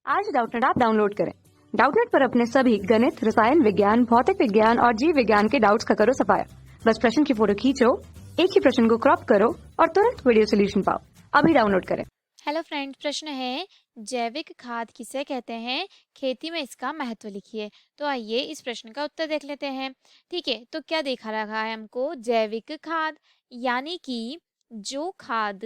आज Doubtnut app download करें। Doubtnut पर अपने सभी गणित, रसायन विज्ञान, भौतिक विज्ञान और जीव विज्ञान के डाउट्स का करो सफाया। बस प्रश्न की फोटो खींचो, एक ही प्रश्न को क्रॉप करो और तुरंत वीडियो सोल्यूशन पाओ। अभी डाउनलोड करें। हेलो फ्रेंड्स, प्रश्न है जैविक खाद किसे कहते हैं, खेती में इसका महत्व लिखिए। तो आइए इस प्रश्न का उत्तर देख लेते हैं। ठीक है, तो क्या देखा रखा है हमको, जैविक खाद यानी कि जो खाद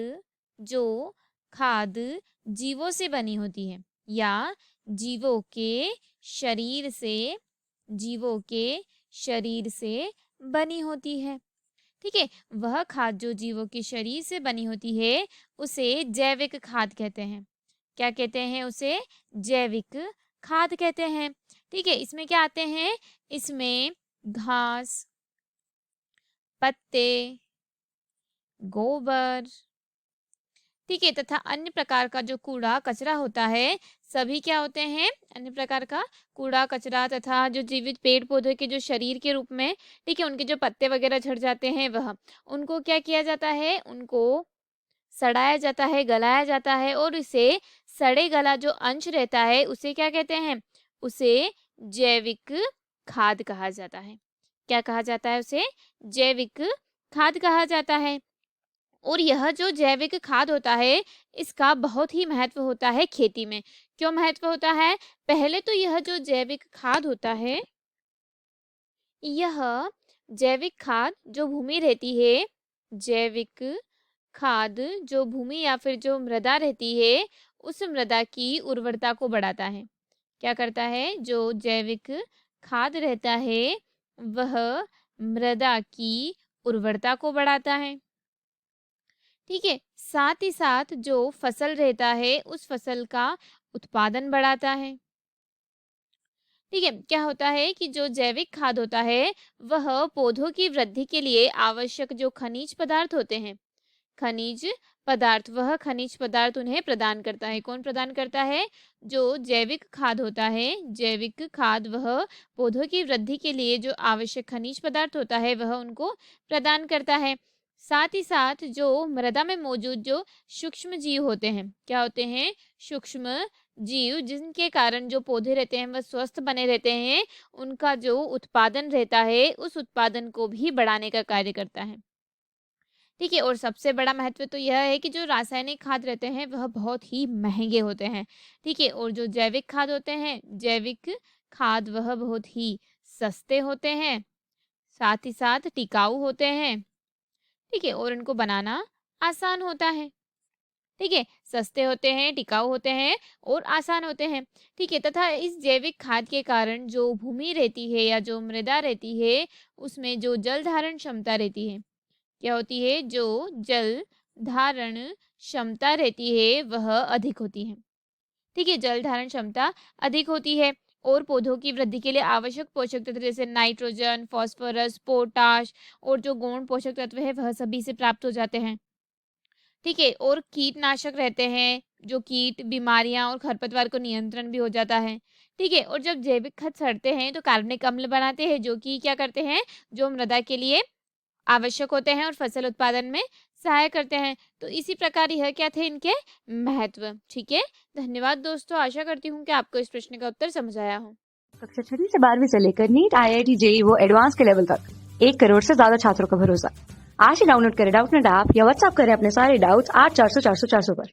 जीवों से बनी होती है या जीवों के शरीर से बनी होती है। ठीक है, वह खाद जो जीवों के शरीर से बनी होती है उसे जैविक खाद कहते हैं। क्या कहते हैं उसे? जैविक खाद कहते हैं। ठीक है, इसमें क्या आते हैं? इसमें घास, पत्ते, गोबर, ठीक है, तथा अन्य प्रकार का जो कूड़ा कचरा होता है, सभी क्या होते हैं? अन्य प्रकार का कूड़ा कचरा तथा जो जीवित पेड़ पौधे के जो शरीर के रूप में, ठीक है, उनके जो पत्ते वगैरह झड़ जाते हैं वह, उनको क्या किया जाता है? उनको सड़ाया जाता है, गलाया जाता है और इसे सड़े गला जो अंश रहता है उसे क्या कहते हैं? उसे जैविक खाद कहा जाता है। क्या कहा जाता है? उसे जैविक खाद कहा जाता है। और यह जो जैविक खाद होता है इसका बहुत ही महत्व होता है खेती में। क्यों महत्व होता है? पहले तो यह जो जैविक खाद होता है, यह जैविक खाद जो भूमि रहती है, जैविक खाद जो भूमि या फिर जो मृदा रहती है, उस मृदा की उर्वरता को बढ़ाता है। क्या करता है? जो जैविक खाद रहता है वह मृदा की उर्वरता को बढ़ाता है। ठीक है, साथ ही साथ जो फसल रहता है उस फसल का उत्पादन बढ़ाता है। ठीक है, क्या होता है कि जो जैविक खाद होता है वह पौधों की वृद्धि के लिए आवश्यक जो खनिज पदार्थ होते हैं, वह खनिज पदार्थ उन्हें प्रदान करता है। कौन प्रदान करता है? जो जैविक खाद होता है, जैविक खाद वह पौधों की वृद्धि के लिए जो आवश्यक खनिज पदार्थ होता है वह उनको प्रदान करता है। साथ ही साथ जो मृदा में मौजूद जो सूक्ष्म जीव होते हैं, क्या होते हैं? सूक्ष्म जीव, जिनके कारण जो पौधे रहते हैं वह स्वस्थ बने रहते हैं, उनका जो उत्पादन रहता है उस उत्पादन को भी बढ़ाने का कार्य करता है। ठीक है, और सबसे बड़ा महत्व तो यह है कि जो रासायनिक खाद रहते हैं वह बहुत ही महंगे होते हैं। ठीक है, और जो जैविक खाद होते हैं, जैविक खाद वह बहुत ही सस्ते होते हैं, साथ ही साथ टिकाऊ होते हैं। ठीक है, और इनको बनाना आसान होता है। ठीक है, सस्ते होते हैं, टिकाऊ होते हैं और आसान होते हैं। ठीक है, तथा इस जैविक खाद के कारण जो भूमि रहती है या जो मृदा रहती है उसमें जो जल धारण क्षमता रहती है, क्या होती है? जो जल धारण क्षमता रहती है वह अधिक होती है। ठीक है, जल धारण क्षमता अधिक होती है और पौधों की वृद्धि के लिए आवश्यक पोषक तत्व जैसे नाइट्रोजन, फास्फोरस, पोटाश और जो गौण पोषक तत्व है वह सभी से प्राप्त हो जाते हैं। ठीक है, और कीटनाशक रहते हैं, जो कीट, बीमारियां और खरपतवार को नियंत्रण भी हो जाता है। ठीक है, और जब जैविक खाद सड़ते हैं तो कार्बनिक अम्ल बनाते हैं, जो कि क्या करते हैं? जो मृदा के लिए आवश्यक होते हैं और फसल उत्पादन में सहाय करते हैं। तो इसी प्रकार यह क्या थे इनके महत्व। ठीक है, धन्यवाद दोस्तों, आशा करती हूँ कि आपको इस प्रश्न का उत्तर समझ आया हो। कक्षा 6 से 12वीं से लेकर नीट, IIT, JEE वो एडवांस के लेवल तक 1 करोड़ से ज्यादा छात्रों का भरोसा। आज ही डाउनलोड करें डाउटनेट ऐप या व्हाट्सएप करें अपने सारे डाउट्स 8400 400 400 पर।